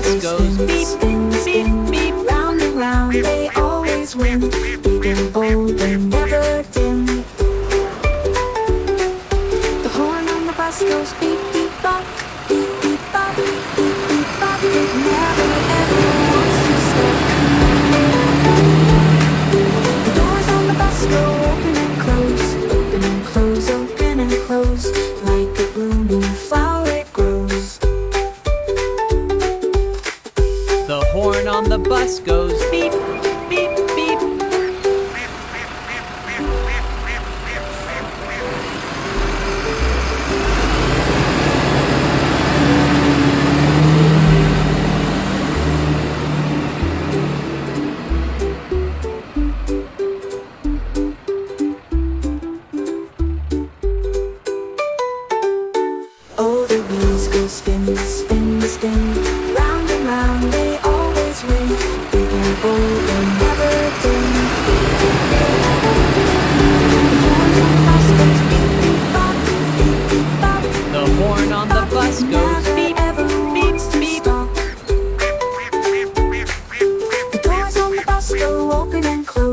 bus goes beep, beep, beep, round and round, they always win. Big and bold, they never dim. The horn on the bus goes beep, beep, bop, beep, beep, bop, beep, beep, bop. It never ever wants to stop. The doors on the bus go open and close, open and close, open and close. Like a blooming flower it grows. the horn on the bus goes beep, beep, beep. Oh, the wheels go spin, spin, spin, round and round, they always win. Big and bold, they never dim. The horn on the bus goes beep, beep, beep, beep. The doors on the bus go open and close.